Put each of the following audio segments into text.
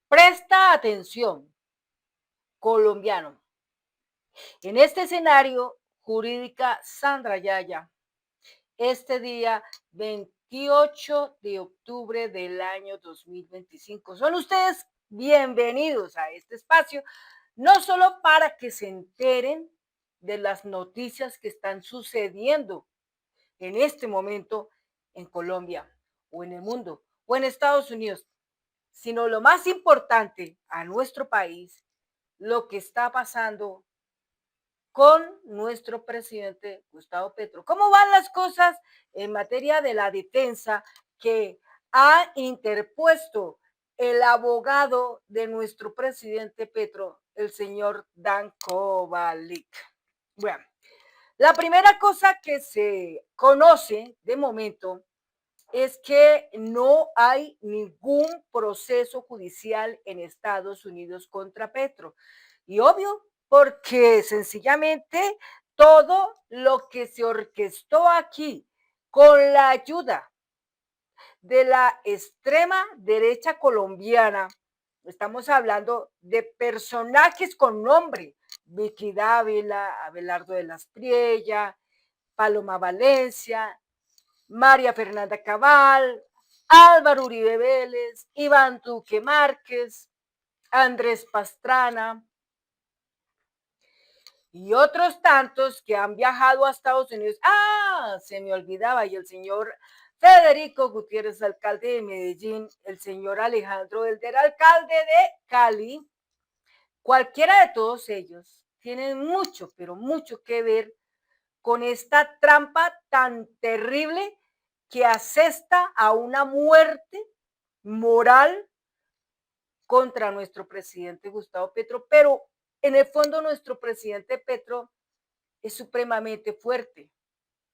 Presta atención, colombiano. En este escenario, jurídica Sandra Yaya, este día 28 de octubre del año 2025. Son ustedes bienvenidos a este espacio, no solo para que se enteren de las noticias que están sucediendo en este momento en Colombia o en el mundo o en Estados Unidos, sino lo más importante a nuestro país, lo que está pasando con nuestro presidente Gustavo Petro. ¿Cómo van las cosas en materia de la defensa que ha interpuesto el abogado de nuestro presidente Petro, el señor Dan Kovalik? Bueno, la primera cosa que se conoce de momento es que no hay ningún proceso judicial en Estados Unidos contra Petro. Y obvio, porque sencillamente todo lo que se orquestó aquí con la ayuda de la extrema derecha colombiana, estamos hablando de personajes con nombre, Vicky Dávila, Abelardo de las Priella, Paloma Valencia, María Fernanda Cabal, Álvaro Uribe Vélez, Iván Duque Márquez, Andrés Pastrana y otros tantos que han viajado a Estados Unidos. Se me olvidaba, y el señor Federico Gutiérrez, alcalde de Medellín, el señor Alejandro Elder, alcalde de Cali. Cualquiera de todos ellos tienen mucho, pero mucho que ver con esta trampa tan terrible que asesta a una muerte moral contra nuestro presidente Gustavo Petro, pero en el fondo nuestro presidente Petro es supremamente fuerte,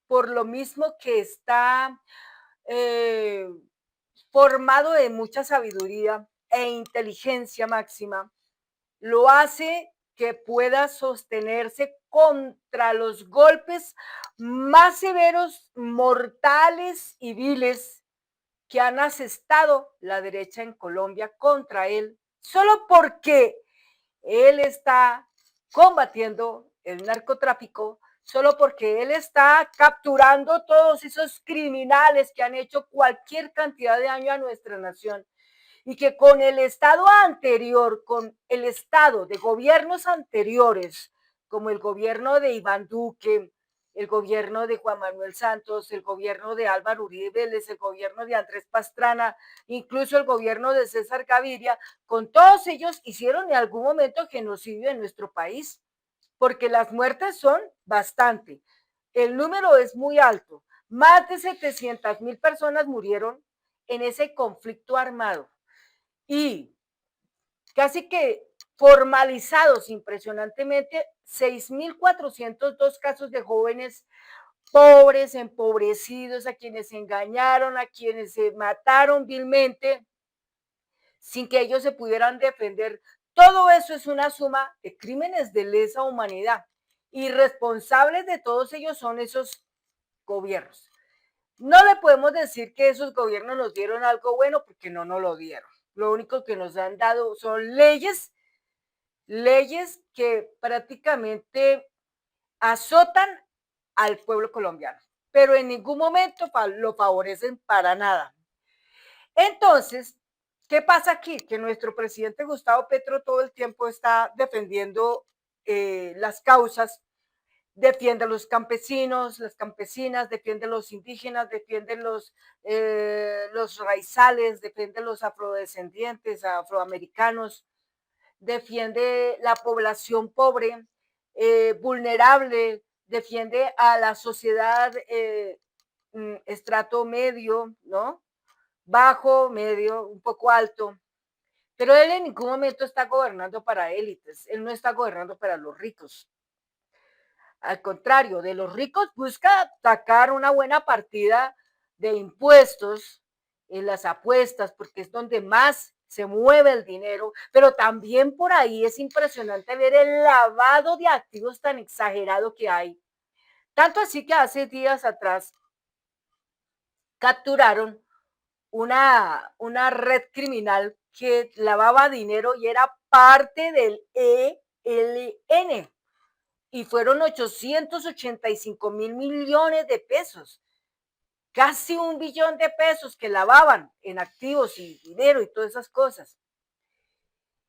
por lo mismo que está eh, formado de mucha sabiduría e inteligencia máxima, lo hace que pueda sostenerse contra los golpes más severos, mortales y viles que han asestado la derecha en Colombia contra él, solo porque él está combatiendo el narcotráfico, solo porque él está capturando todos esos criminales que han hecho cualquier cantidad de daño a nuestra nación y que con el estado anterior, con el estado de gobiernos anteriores, como el gobierno de Iván Duque, el gobierno de Juan Manuel Santos, el gobierno de Álvaro Uribe Vélez, el gobierno de Andrés Pastrana, incluso el gobierno de César Gaviria, con todos ellos hicieron en algún momento genocidio en nuestro país, porque las muertes son bastante. El número es muy alto. Más de 700,000 personas murieron en ese conflicto armado y casi que formalizados impresionantemente 6,402 casos de jóvenes pobres, empobrecidos, a quienes engañaron, a quienes se mataron vilmente sin que ellos se pudieran defender. Todo eso es una suma de crímenes de lesa humanidad y responsables de todos ellos son esos gobiernos. No le podemos decir que esos gobiernos nos dieron algo bueno porque no nos lo dieron. Lo único que nos han dado son leyes que prácticamente azotan al pueblo colombiano, pero en ningún momento lo favorecen para nada. Entonces, ¿qué pasa aquí? Que nuestro presidente Gustavo Petro todo el tiempo está defendiendo las causas, defiende a los campesinos, las campesinas, defiende a los indígenas, defiende los raizales, defiende a los afrodescendientes, afroamericanos, defiende la población pobre, vulnerable, defiende a la sociedad estrato medio, ¿no? Bajo, medio, un poco alto. Pero él en ningún momento está gobernando para élites, él no está gobernando para los ricos. Al contrario, de los ricos busca sacar una buena partida de impuestos en las apuestas, porque es donde más se mueve el dinero, pero también por ahí es impresionante ver el lavado de activos tan exagerado que hay. Tanto así que hace días atrás capturaron una red criminal que lavaba dinero y era parte del ELN. Y fueron 885.000 millones de pesos, casi 1 billón de pesos que lavaban en activos y dinero y todas esas cosas.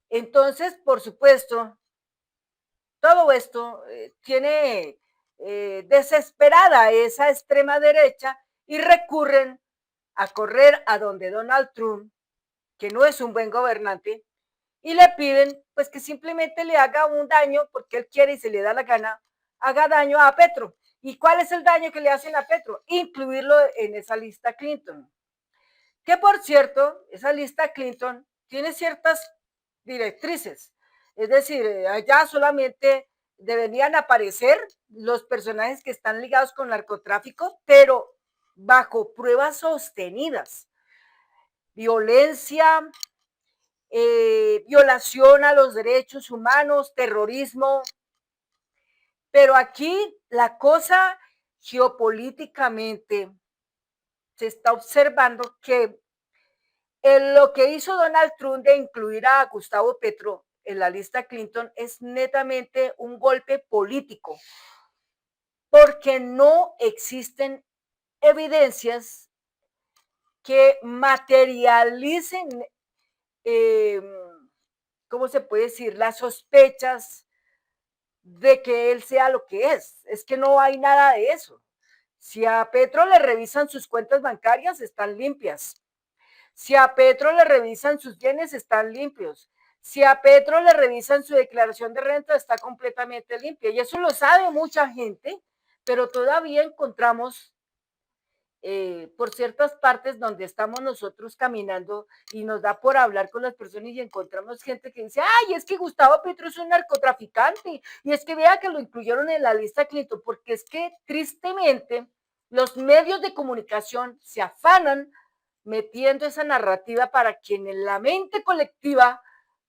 Entonces, por supuesto, todo esto tiene desesperada esa extrema derecha y recurren a correr a donde Donald Trump, que no es un buen gobernante, y le piden pues que simplemente le haga un daño porque él quiere y se le da la gana, haga daño a Petro. ¿Y cuál es el daño que le hacen a Petro? Incluirlo en esa lista Clinton. Que por cierto, esa lista Clinton tiene ciertas directrices. Es decir, allá solamente deberían aparecer los personajes que están ligados con narcotráfico, pero bajo pruebas sostenidas. Violencia, violación a los derechos humanos, terrorismo. Pero aquí la cosa geopolíticamente se está observando que lo que hizo Donald Trump de incluir a Gustavo Petro en la lista Clinton es netamente un golpe político, porque no existen evidencias que materialicen, eh, ¿cómo se puede decir?, las sospechas de que él sea lo que es. Es que no hay nada de eso. Si a Petro le revisan sus cuentas bancarias, están limpias. Si a Petro le revisan sus bienes, están limpios. Si a Petro le revisan su declaración de renta, está completamente limpia. Y eso lo sabe mucha gente, pero todavía encontramos por ciertas partes donde estamos nosotros caminando y nos da por hablar con las personas y encontramos gente que dice, ay, es que Gustavo Petro es un narcotraficante y es que vea que lo incluyeron en la lista Clinton, porque es que tristemente los medios de comunicación se afanan metiendo esa narrativa para que en la mente colectiva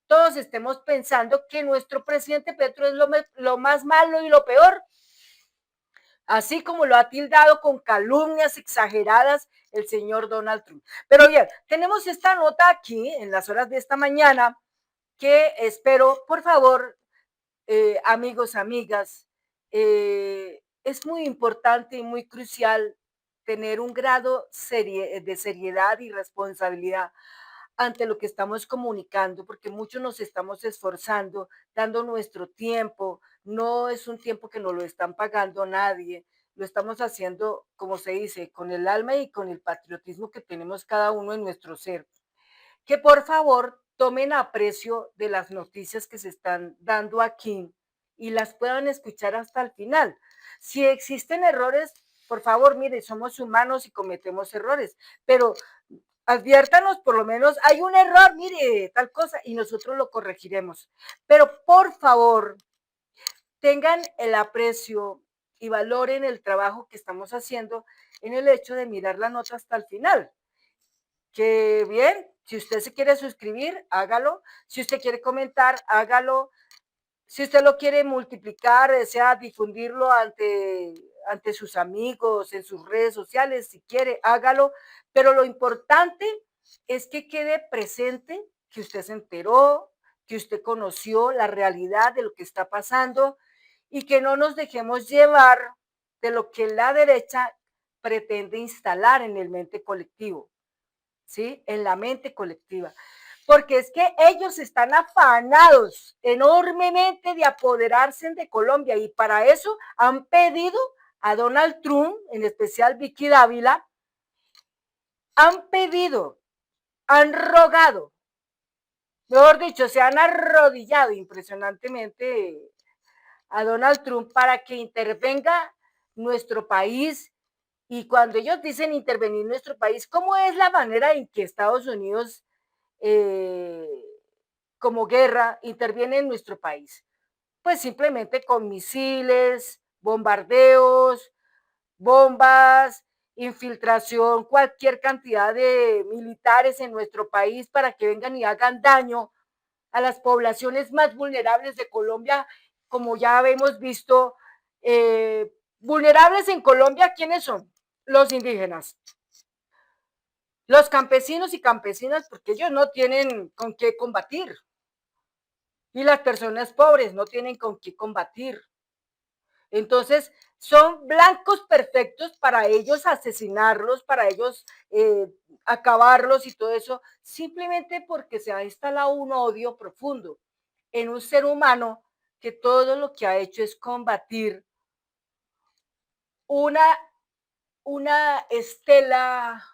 todos estemos pensando que nuestro presidente Petro es lo más malo y lo peor, así como lo ha tildado con calumnias exageradas el señor Donald Trump. Pero bien, tenemos esta nota aquí en las horas de esta mañana que espero, por favor, amigos, amigas, es muy importante y muy crucial tener un grado de seriedad y responsabilidad ante lo que estamos comunicando, porque muchos nos estamos esforzando, dando nuestro tiempo, no es un tiempo que nos lo están pagando nadie, lo estamos haciendo, como se dice, con el alma y con el patriotismo que tenemos cada uno en nuestro ser. Que por favor tomen aprecio de las noticias que se están dando aquí y las puedan escuchar hasta el final. Si existen errores, por favor, mire, somos humanos y cometemos errores, pero adviértanos por lo menos, hay un error, mire, tal cosa, y nosotros lo corregiremos. Pero por favor, tengan el aprecio y valoren el trabajo que estamos haciendo en el hecho de mirar la nota hasta el final. Que bien, si usted se quiere suscribir, hágalo. Si usted quiere comentar, hágalo. Si usted lo quiere multiplicar, desea difundirlo ante sus amigos, en sus redes sociales, si quiere, hágalo. Pero lo importante es que quede presente que usted se enteró, que usted conoció la realidad de lo que está pasando y que no nos dejemos llevar de lo que la derecha pretende instalar en el mente colectivo, ¿sí? En la mente colectiva. Porque es que ellos están afanados enormemente de apoderarse de Colombia y para eso han pedido a Donald Trump, en especial Vicky Dávila, han pedido, han rogado, mejor dicho, se han arrodillado impresionantemente a Donald Trump para que intervenga nuestro país. Y cuando ellos dicen intervenir en nuestro país, ¿cómo es la manera en que Estados Unidos eh, como guerra interviene en nuestro país? Pues simplemente con misiles, bombardeos, bombas, infiltración, cualquier cantidad de militares en nuestro país para que vengan y hagan daño a las poblaciones más vulnerables de Colombia, como ya hemos visto. Vulnerables en Colombia, ¿quiénes son? Los indígenas. Los campesinos y campesinas, porque ellos no tienen con qué combatir. Y las personas pobres no tienen con qué combatir. Entonces, son blancos perfectos para ellos asesinarlos, para ellos acabarlos y todo eso, simplemente porque se ha instalado un odio profundo en un ser humano que todo lo que ha hecho es combatir una, una estela,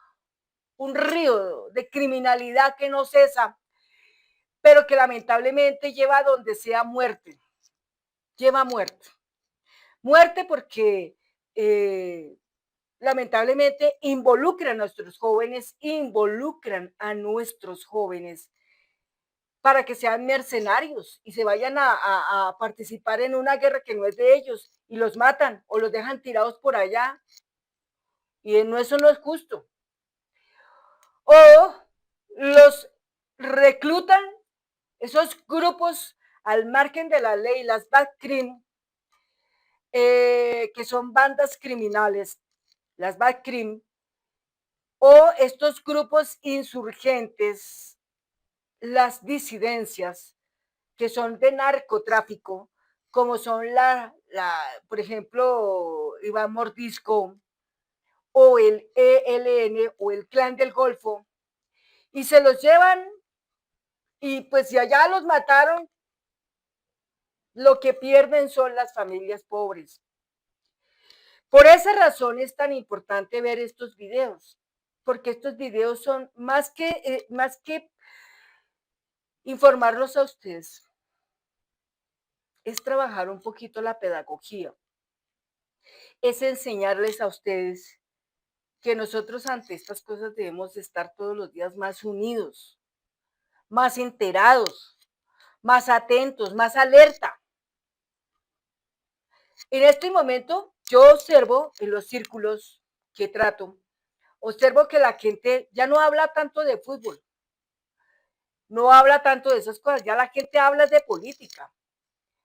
un río de criminalidad que no cesa, pero que lamentablemente lleva a donde sea muerte, lleva muerte. Muerte porque lamentablemente involucran a nuestros jóvenes para que sean mercenarios y se vayan a participar en una guerra que no es de ellos y los matan o los dejan tirados por allá y eso no es justo. O los reclutan esos grupos al margen de la ley, las bad crime, que son bandas criminales, las bad crime, o estos grupos insurgentes, las disidencias, que son de narcotráfico, como son por ejemplo, Iván Mordisco, o el ELN, o el Clan del Golfo, y se los llevan, y pues si allá los mataron, lo que pierden son las familias pobres. Por esa razón es tan importante ver estos videos, porque estos videos son más que informarlos a ustedes, es trabajar un poquito la pedagogía, es enseñarles a ustedes que nosotros ante estas cosas debemos estar todos los días más unidos, más enterados, más atentos, más alerta. En este momento yo observo en los círculos que trato, observo que la gente ya no habla tanto de fútbol, no habla tanto de esas cosas, ya la gente habla de política,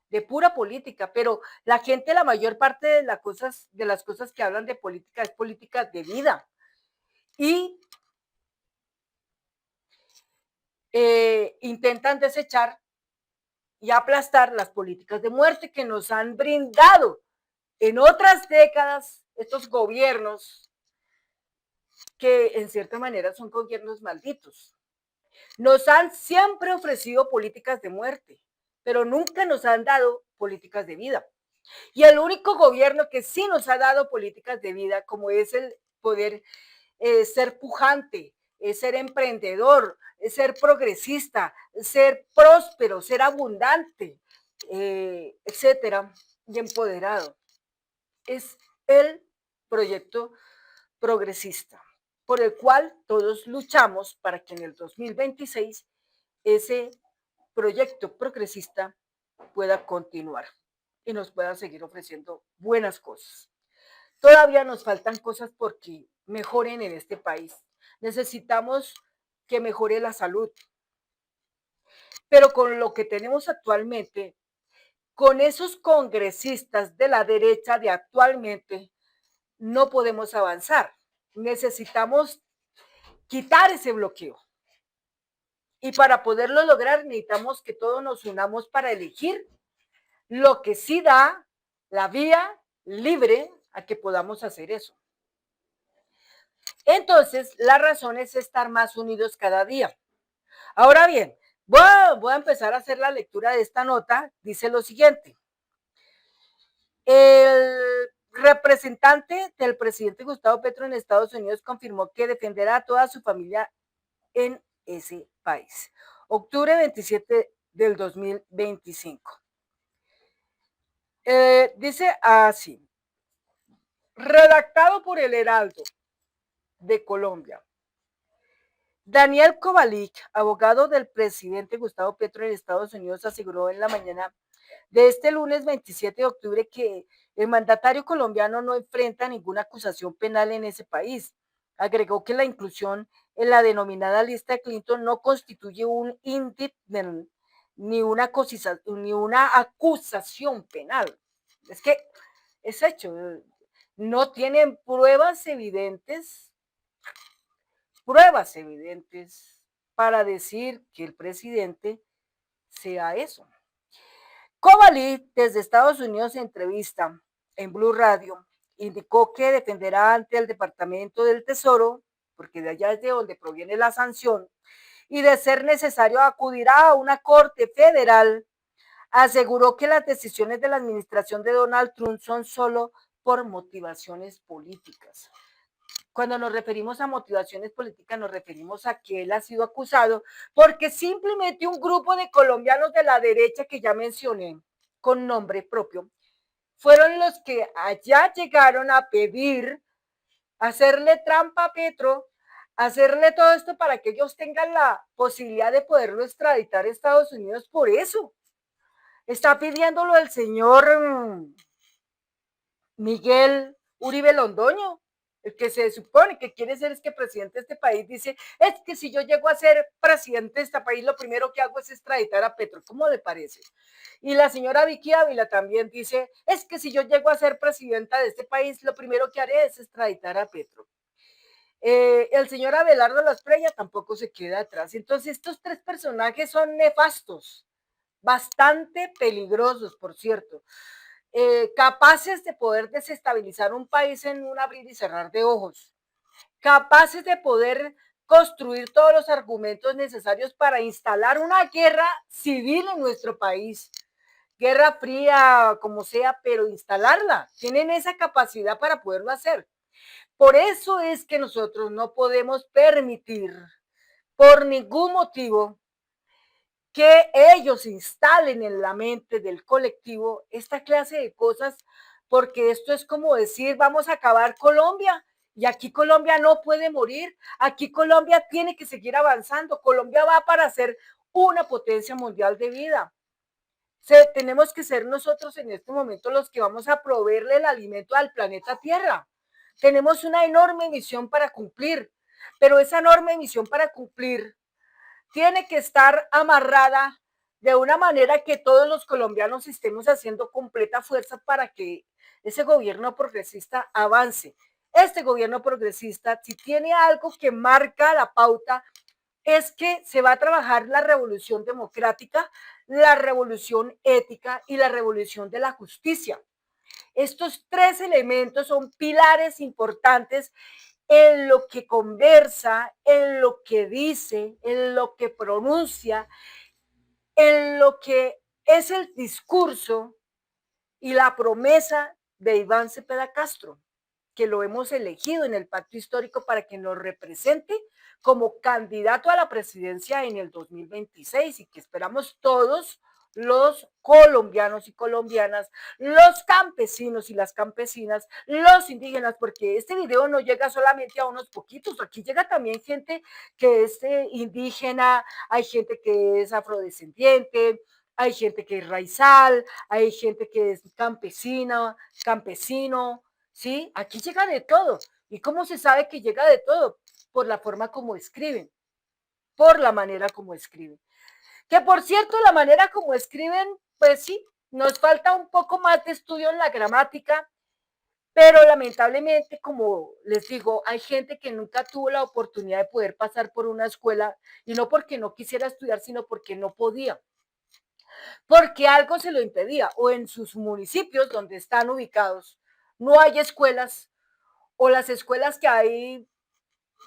de pura política, pero la gente, la mayor parte de las cosas que hablan de política es política de vida. Y intentan desechar y aplastar las políticas de muerte que nos han brindado en otras décadas estos gobiernos que en cierta manera son gobiernos malditos. Nos han siempre ofrecido políticas de muerte, pero nunca nos han dado políticas de vida. Y el único gobierno que sí nos ha dado políticas de vida, como es el poder ser pujante, ser emprendedor, ser progresista, ser próspero, ser abundante, etcétera, y empoderado. Es el proyecto progresista, por el cual todos luchamos para que en el 2026 ese proyecto progresista pueda continuar y nos pueda seguir ofreciendo buenas cosas. Todavía nos faltan cosas porque mejoren en este país. Necesitamos que mejore la salud, pero con lo que tenemos actualmente, con esos congresistas de la derecha de actualmente, no podemos avanzar. Necesitamos quitar ese bloqueo. Y para poderlo lograr necesitamos que todos nos unamos para elegir lo que sí da la vía libre a que podamos hacer eso. Entonces, la razón es estar más unidos cada día. Ahora bien, voy a empezar a hacer la lectura de esta nota. Dice lo siguiente. El representante del presidente Gustavo Petro en Estados Unidos confirmó que defenderá a toda su familia en ese país. Octubre 27 del 2025. Dice así, redactado por el Heraldo de Colombia. Daniel Kovalik, abogado del presidente Gustavo Petro en Estados Unidos, aseguró en la mañana de este lunes 27 de octubre que el mandatario colombiano no enfrenta ninguna acusación penal en ese país. Agregó que la inclusión en la denominada lista de Clinton no constituye un indictment ni una acusación penal. Es que es hecho, no tienen pruebas evidentes pruebas evidentes para decir que el presidente sea eso. Kovali, desde Estados Unidos, en entrevista en Blue Radio, indicó que defenderá ante el Departamento del Tesoro, porque de allá es de donde proviene la sanción, y de ser necesario acudirá a una corte federal. Aseguró que las decisiones de la administración de Donald Trump son solo por motivaciones políticas. Cuando nos referimos a motivaciones políticas, nos referimos a que él ha sido acusado porque simplemente un grupo de colombianos de la derecha que ya mencioné, con nombre propio, fueron los que allá llegaron a pedir, hacerle trampa a Petro, hacerle todo esto para que ellos tengan la posibilidad de poderlo extraditar a Estados Unidos. Por eso está pidiéndolo el señor Miguel Uribe Londoño, el que se supone que quiere ser presidente de este país, dice, es que si yo llego a ser presidente de este país, lo primero que hago es extraditar a Petro. ¿Cómo le parece? Y la señora Vicky Ávila también dice, es que si yo llego a ser presidenta de este país, lo primero que haré es extraditar a Petro. El señor Abelardo Lasprilla tampoco se queda atrás. Entonces, estos tres personajes son nefastos, bastante peligrosos, por cierto. Capaces de poder desestabilizar un país en un abrir y cerrar de ojos, capaces de poder construir todos los argumentos necesarios para instalar una guerra civil en nuestro país, guerra fría, como sea, pero instalarla, tienen esa capacidad para poderlo hacer. Por eso es que nosotros no podemos permitir, por ningún motivo, que ellos instalen en la mente del colectivo esta clase de cosas, porque esto es como decir, vamos a acabar Colombia, y aquí Colombia no puede morir, aquí Colombia tiene que seguir avanzando, Colombia va para ser una potencia mundial de vida. Tenemos que ser nosotros en este momento los que vamos a proveerle el alimento al planeta Tierra. Tenemos una enorme misión para cumplir, pero esa enorme misión para cumplir tiene que estar amarrada de una manera que todos los colombianos estemos haciendo completa fuerza para que ese gobierno progresista avance. Este gobierno progresista, si tiene algo que marca la pauta, es que se va a trabajar la revolución democrática, la revolución ética y la revolución de la justicia. Estos tres elementos son pilares importantes en lo que conversa, en lo que dice, en lo que pronuncia, en lo que es el discurso y la promesa de Iván Cepeda Castro, que lo hemos elegido en el pacto histórico para que nos represente como candidato a la presidencia en el 2026 y que esperamos todos los colombianos y colombianas, los campesinos y las campesinas, los indígenas, porque este video no llega solamente a unos poquitos, aquí llega también gente que es indígena, hay gente que es afrodescendiente, hay gente que es raizal, hay gente que es campesina, campesino, ¿sí? Aquí llega de todo. ¿Y cómo se sabe que llega de todo? Por la forma como escriben, por la manera como escriben. Que por cierto, la manera como escriben, pues sí, nos falta un poco más de estudio en la gramática, pero lamentablemente, como les digo, hay gente que nunca tuvo la oportunidad de poder pasar por una escuela, y no porque no quisiera estudiar, sino porque no podía, porque algo se lo impedía, o en sus municipios donde están ubicados no hay escuelas, o las escuelas que hay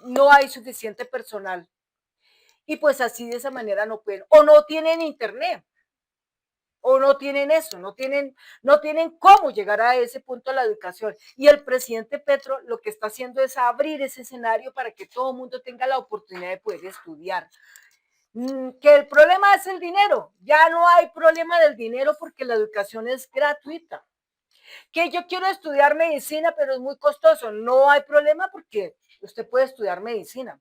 no hay suficiente personal, y pues así de esa manera no pueden, o no tienen internet, o no tienen eso, no tienen cómo llegar a ese punto de la educación. Y el presidente Petro lo que está haciendo es abrir ese escenario para que todo el mundo tenga la oportunidad de poder estudiar. Que el problema es el dinero, ya no hay problema del dinero porque la educación es gratuita. Que yo quiero estudiar medicina, pero es muy costoso, no hay problema porque usted puede estudiar medicina.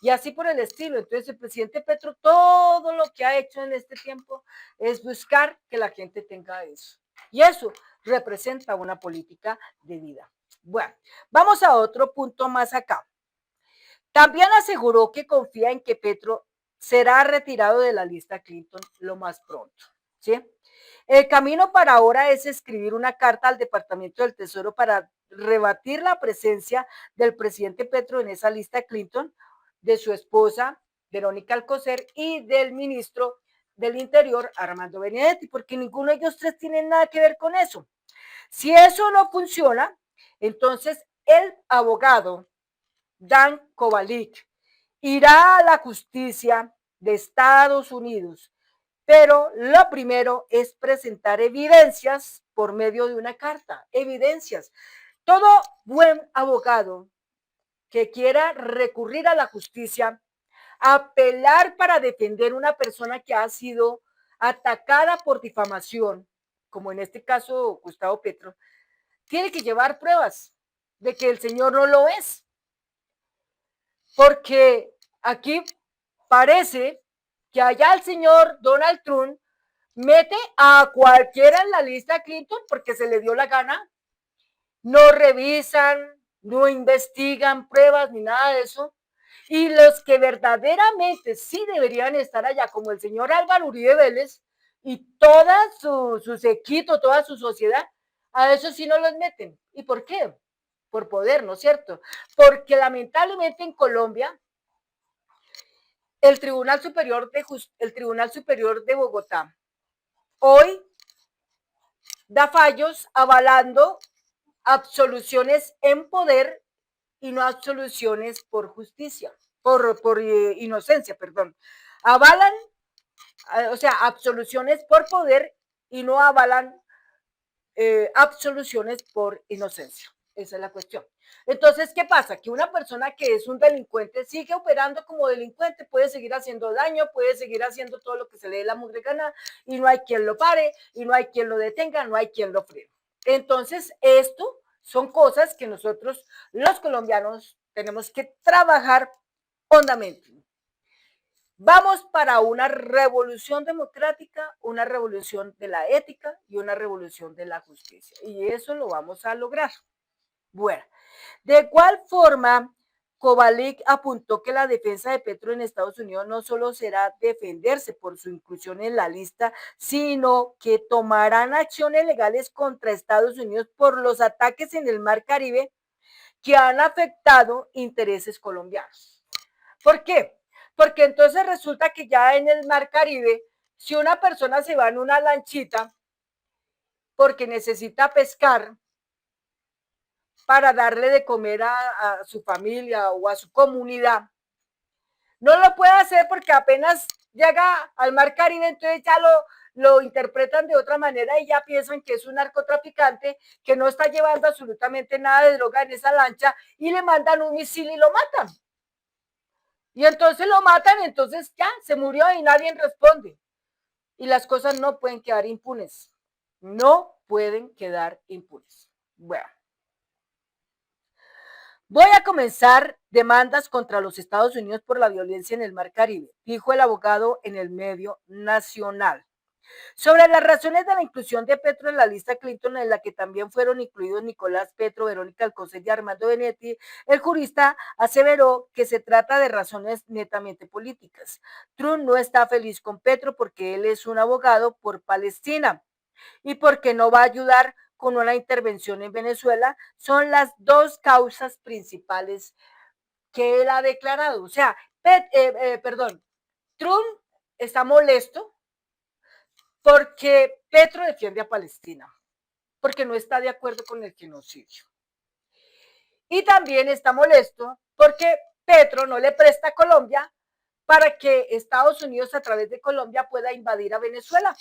Y así por el estilo. Entonces el presidente Petro todo lo que ha hecho en este tiempo es buscar que la gente tenga eso. Y eso representa una política de vida. Bueno, vamos a otro punto más acá. También aseguró que confía en que Petro será retirado de la lista Clinton lo más pronto, ¿sí? El camino para ahora es escribir una carta al Departamento del Tesoro para rebatir la presencia del presidente Petro en esa lista Clinton, de su esposa, Verónica Alcocer, y del ministro del Interior, Armando Benedetti, porque ninguno de ellos tres tiene nada que ver con eso. Si eso no funciona, entonces el abogado Dan Kovalik irá a la justicia de Estados Unidos, pero lo primero es presentar evidencias por medio de una carta, evidencias. Todo buen abogado que quiera recurrir a la justicia, apelar para defender una persona que ha sido atacada por difamación, como en este caso Gustavo Petro, tiene que llevar pruebas de que el señor no lo es. Porque aquí parece que allá el señor Donald Trump mete a cualquiera en la lista Clinton porque se le dio la gana, no revisan, no investigan pruebas ni nada de eso. Y los que verdaderamente sí deberían estar allá, como el señor Álvaro Uribe Vélez y toda su séquito, toda su sociedad, a eso sí no los meten. ¿Y por qué? Por poder, ¿no es cierto? Porque lamentablemente en Colombia, el Tribunal Superior de Bogotá hoy da fallos avalando absoluciones en poder y no absoluciones por justicia, por inocencia, perdón. Avalan, o sea, absoluciones por poder y no avalan absoluciones por inocencia. Esa es la cuestión. Entonces, ¿qué pasa? Que una persona que es un delincuente sigue operando como delincuente, puede seguir haciendo daño, puede seguir haciendo todo lo que se le dé la mugre gana y no hay quien lo pare y no hay quien lo detenga, no hay quien lo frene. Entonces, esto son cosas que nosotros, los colombianos, tenemos que trabajar hondamente. Vamos para una revolución democrática, una revolución de la ética y una revolución de la justicia. Y eso lo vamos a lograr. Bueno, de igual forma, Kovalik apuntó que la defensa de Petro en Estados Unidos no solo será defenderse por su inclusión en la lista, sino que tomarán acciones legales contra Estados Unidos por los ataques en el Mar Caribe que han afectado intereses colombianos. ¿Por qué? Porque entonces resulta que ya en el Mar Caribe, si una persona se va en una lanchita porque necesita pescar para darle de comer a su familia o a su comunidad, no lo puede hacer porque apenas llega al Mar Caribe, entonces ya lo interpretan de otra manera y ya piensan que es un narcotraficante que no está llevando absolutamente nada de droga en esa lancha y le mandan un misil y lo matan. Y entonces lo matan, entonces ya se murió y nadie responde. Y las cosas no pueden quedar impunes. No pueden quedar impunes. Bueno, voy a comenzar demandas contra los Estados Unidos por la violencia en el Mar Caribe, dijo el abogado en el medio nacional. Sobre las razones de la inclusión de Petro en la lista Clinton, en la que también fueron incluidos Nicolás Petro, Verónica Alcocer y Armando Benedetti, el jurista aseveró que se trata de razones netamente políticas. Trump no está feliz con Petro porque él es un abogado por Palestina y porque no va a ayudar con una intervención en Venezuela. Son las dos causas principales que él ha declarado. O sea, Trump está molesto porque Petro defiende a Palestina, porque no está de acuerdo con el genocidio. Y también está molesto porque Petro no le presta a Colombia para que Estados Unidos a través de Colombia pueda invadir a Venezuela.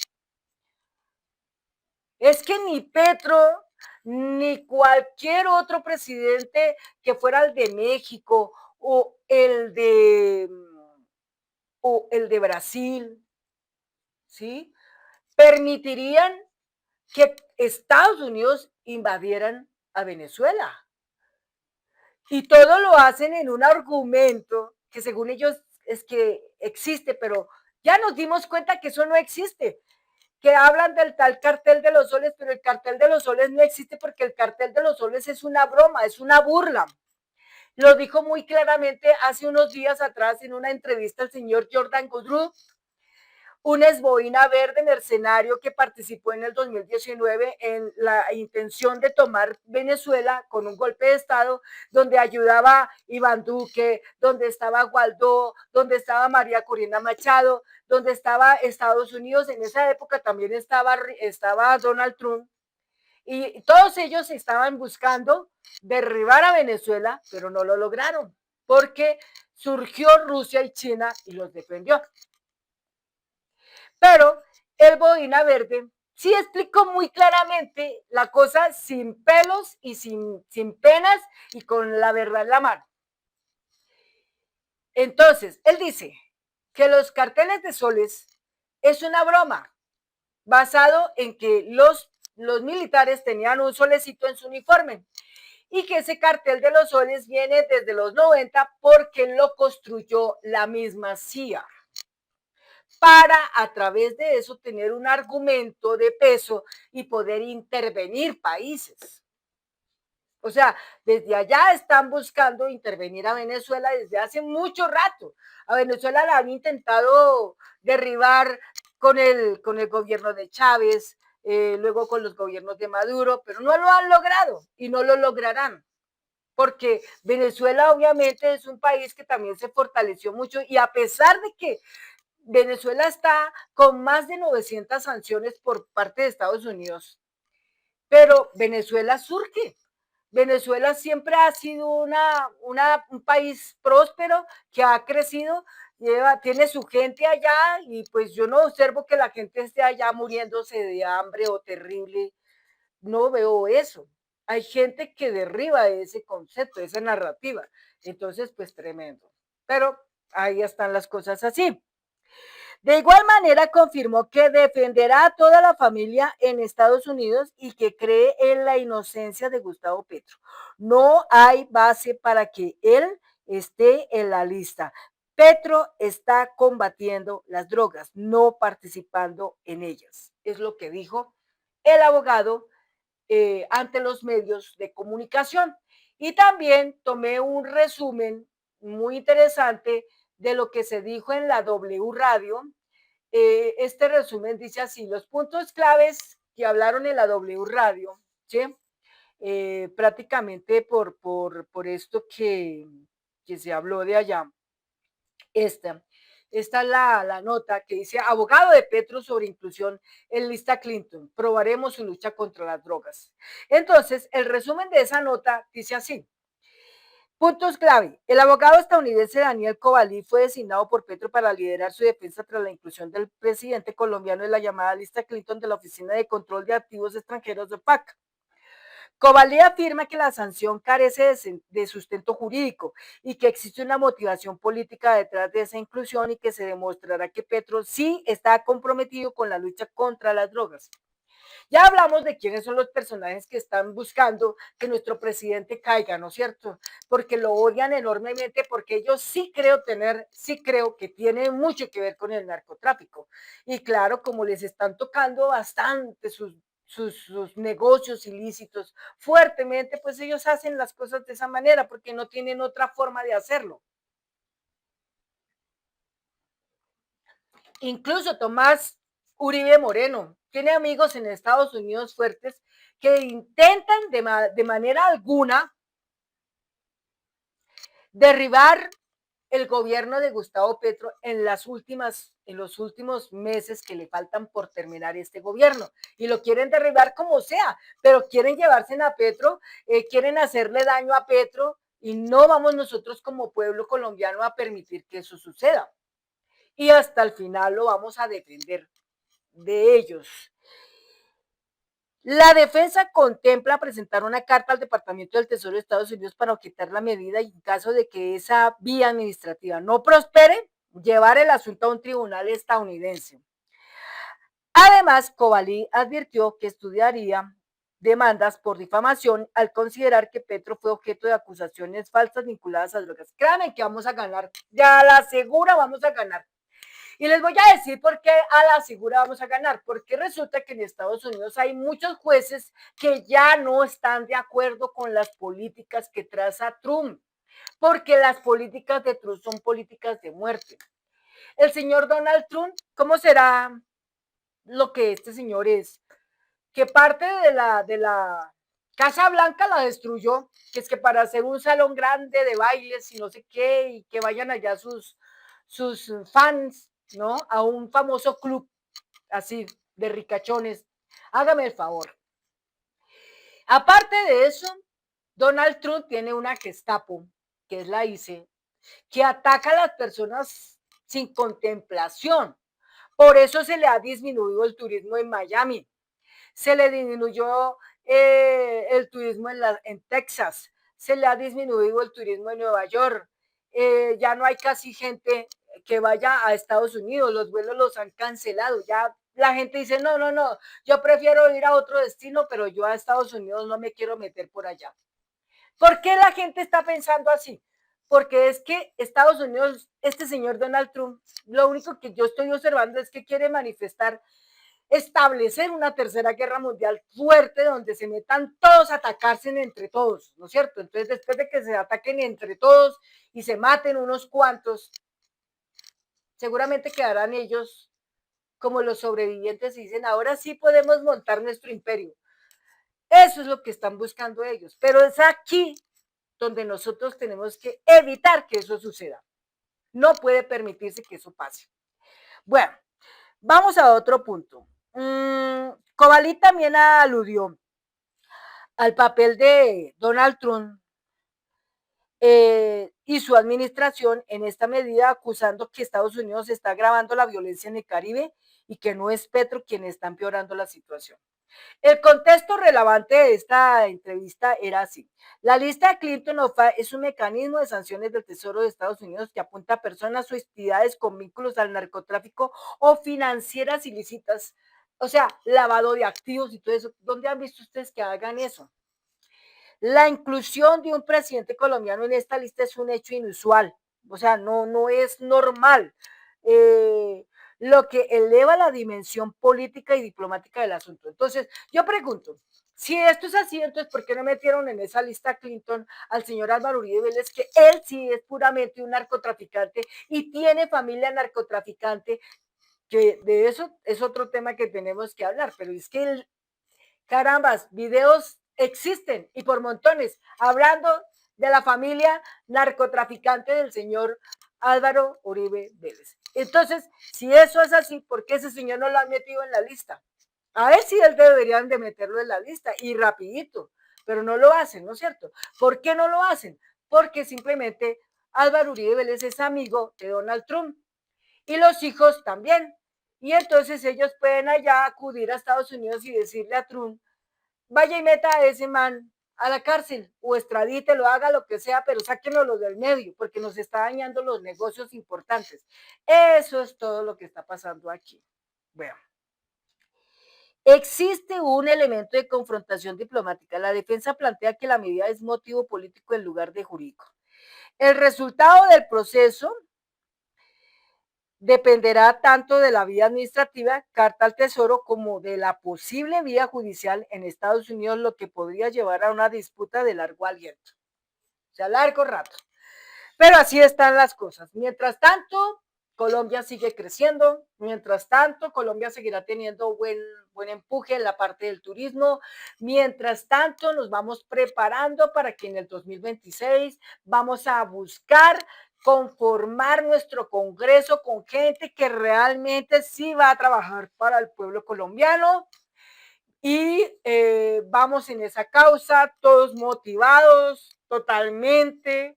Es que ni Petro ni cualquier otro presidente que fuera el de México o el de Brasil, ¿sí? Permitirían que Estados Unidos invadieran a Venezuela. Y todo lo hacen en un argumento que según ellos es que existe, pero ya nos dimos cuenta que eso no existe. Que hablan del tal cartel de los soles, pero el cartel de los soles no existe porque el cartel de los soles es una broma, es una burla. Lo dijo muy claramente hace unos días atrás en una entrevista el señor Jordan Goodrue, un esboina verde mercenario que participó en el 2019 en la intención de tomar Venezuela con un golpe de Estado, donde ayudaba Iván Duque, donde estaba Gualdó, donde estaba María Corina Machado, donde estaba Estados Unidos, en esa época también estaba Donald Trump, y todos ellos estaban buscando derribar a Venezuela, pero no lo lograron, porque surgió Rusia y China y los defendió. Pero el Boina Verde sí explicó muy claramente la cosa sin pelos y sin penas y con la verdad en la mano. Entonces, él dice que los carteles de soles es una broma basado en que los militares tenían un solecito en su uniforme y que ese cartel de los soles viene desde los 90 porque lo construyó la misma CIA para a través de eso tener un argumento de peso y poder intervenir países. O sea, desde allá están buscando intervenir a Venezuela desde hace mucho rato. A Venezuela la han intentado derribar con el gobierno de Chávez, luego con los gobiernos de Maduro, pero no lo han logrado y no lo lograrán. Porque Venezuela obviamente es un país que también se fortaleció mucho y a pesar de que Venezuela está con más de 900 sanciones por parte de Estados Unidos, pero Venezuela surge. Venezuela siempre ha sido un país próspero que ha crecido, tiene su gente allá y pues yo no observo que la gente esté allá muriéndose de hambre o terrible, no veo eso. Hay gente que derriba ese concepto, esa narrativa. Entonces, pues tremendo. Pero ahí están las cosas así. De igual manera, confirmó que defenderá a toda la familia en Estados Unidos y que cree en la inocencia de Gustavo Petro. No hay base para que él esté en la lista. Petro está combatiendo las drogas, no participando en ellas. Es lo que dijo el abogado ante los medios de comunicación. Y también tomé un resumen muy interesante de lo que se dijo en la W Radio. Este resumen dice así, los puntos claves que hablaron en la W Radio, ¿sí? Prácticamente por esto que se habló de allá, esta. Esta es la nota que dice, abogado de Petro sobre inclusión en lista Clinton, probaremos su lucha contra las drogas. Entonces, el resumen de esa nota dice así, puntos clave. El abogado estadounidense Daniel Cobalí fue designado por Petro para liderar su defensa tras la inclusión del presidente colombiano en la llamada lista Clinton de la Oficina de Control de Activos Extranjeros de PAC. Cobalí afirma que la sanción carece de sustento jurídico y que existe una motivación política detrás de esa inclusión y que se demostrará que Petro sí está comprometido con la lucha contra las drogas. Ya hablamos de quiénes son los personajes que están buscando que nuestro presidente caiga, ¿no es cierto? Porque lo odian enormemente, porque ellos sí creo que tienen mucho que ver con el narcotráfico. Y claro, como les están tocando bastante sus negocios ilícitos fuertemente, pues ellos hacen las cosas de esa manera porque no tienen otra forma de hacerlo. Incluso Tomás Uribe Moreno tiene amigos en Estados Unidos fuertes que intentan de manera alguna derribar el gobierno de Gustavo Petro en los últimos meses que le faltan por terminar este gobierno. Y lo quieren derribar como sea, pero quieren llevarse a Petro, quieren hacerle daño a Petro y no vamos nosotros como pueblo colombiano a permitir que eso suceda. Y hasta el final lo vamos a defender de ellos. La defensa contempla presentar una carta al Departamento del Tesoro de Estados Unidos para objetar la medida y en caso de que esa vía administrativa no prospere, llevar el asunto a un tribunal estadounidense. Además, Cobalí advirtió que estudiaría demandas por difamación al considerar que Petro fue objeto de acusaciones falsas vinculadas a drogas. Créanme que vamos a ganar, ya la asegura vamos a ganar. Y les voy a decir por qué a la segura vamos a ganar, porque resulta que en Estados Unidos hay muchos jueces que ya no están de acuerdo con las políticas que traza Trump, porque las políticas de Trump son políticas de muerte. El señor Donald Trump, ¿cómo será lo que este señor es? Que parte de la Casa Blanca la destruyó, que es que para hacer un salón grande de bailes y no sé qué, y que vayan allá sus fans, ¿no? A un famoso club así de ricachones. Hágame el favor. Aparte de eso, Donald Trump tiene una Gestapo, que es la ICE, que ataca a las personas sin contemplación. Por eso se le ha disminuido el turismo en Miami, se le disminuyó el turismo en Texas, se le ha disminuido el turismo en Nueva York, ya no hay casi gente que vaya a Estados Unidos, los vuelos los han cancelado, ya la gente dice, no, no, no, yo prefiero ir a otro destino, pero yo a Estados Unidos no me quiero meter por allá. ¿Por qué la gente está pensando así? Porque es que Estados Unidos, este señor Donald Trump, lo único que yo estoy observando es que quiere manifestar, establecer una tercera guerra mundial fuerte donde se metan todos a atacarse entre todos, ¿no es cierto? Entonces, después de que se ataquen entre todos y se maten unos cuantos, seguramente quedarán ellos como los sobrevivientes y dicen, ahora sí podemos montar nuestro imperio. Eso es lo que están buscando ellos, pero es aquí donde nosotros tenemos que evitar que eso suceda. No puede permitirse que eso pase. Bueno, vamos a otro punto. Cobalí también aludió al papel de Donald Trump y su administración en esta medida, acusando que Estados Unidos está agravando la violencia en el Caribe y que no es Petro quien está empeorando la situación. El contexto relevante de esta entrevista era así. La lista de Clinton es un mecanismo de sanciones del Tesoro de Estados Unidos que apunta a personas o entidades con vínculos al narcotráfico o financieras ilícitas, o sea, lavado de activos y todo eso. ¿Dónde han visto ustedes que hagan eso? La inclusión de un presidente colombiano en esta lista es un hecho inusual, o sea, no es normal. Eh, lo que eleva la dimensión política y diplomática del asunto. Entonces, yo pregunto, si esto es así, entonces, ¿por qué no metieron en esa lista Clinton al señor Álvaro Uribe Vélez, que él sí es puramente un narcotraficante y tiene familia narcotraficante, que de eso es otro tema que tenemos que hablar, pero es que carambas, videos existen y por montones, hablando de la familia narcotraficante del señor Álvaro Uribe Vélez. Entonces, si eso es así, ¿por qué ese señor no lo han metido en la lista? A ver si él deberían de meterlo en la lista y rapidito, pero no lo hacen, ¿no es cierto? ¿Por qué no lo hacen? Porque simplemente Álvaro Uribe Vélez es amigo de Donald Trump y los hijos también. Y entonces ellos pueden allá acudir a Estados Unidos y decirle a Trump, vaya y meta a ese man a la cárcel o extradítelo, haga lo que sea, pero sáquenlo del medio porque nos está dañando los negocios importantes. Eso es todo lo que está pasando aquí. Bueno, existe un elemento de confrontación diplomática. La defensa plantea que la medida es motivo político en lugar de jurídico. El resultado del proceso dependerá tanto de la vía administrativa, carta al Tesoro, como de la posible vía judicial en Estados Unidos, lo que podría llevar a una disputa de largo aliento, o sea, largo rato. Pero así están las cosas. Mientras tanto, Colombia sigue creciendo. Mientras tanto, Colombia seguirá teniendo buen empuje en la parte del turismo. Mientras tanto, nos vamos preparando para que en el 2026 vamos a buscar conformar nuestro Congreso con gente que realmente sí va a trabajar para el pueblo colombiano. Y vamos en esa causa, todos motivados totalmente,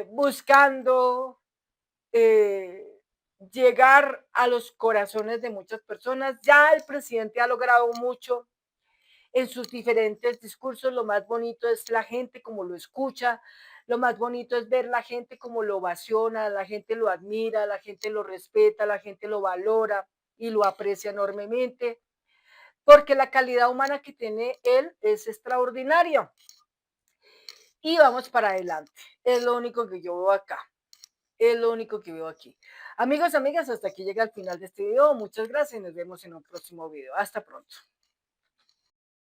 buscando llegar a los corazones de muchas personas. Ya el presidente ha logrado mucho en sus diferentes discursos. Lo más bonito es la gente como lo escucha, lo más bonito es ver la gente como lo ovaciona, la gente lo admira, la gente lo respeta, la gente lo valora y lo aprecia enormemente, porque la calidad humana que tiene él es extraordinaria. Y vamos para adelante. Es lo único que yo veo acá. Es lo único que veo aquí. Amigos, amigas, hasta aquí llega el final de este video. Muchas gracias y nos vemos en un próximo video. Hasta pronto.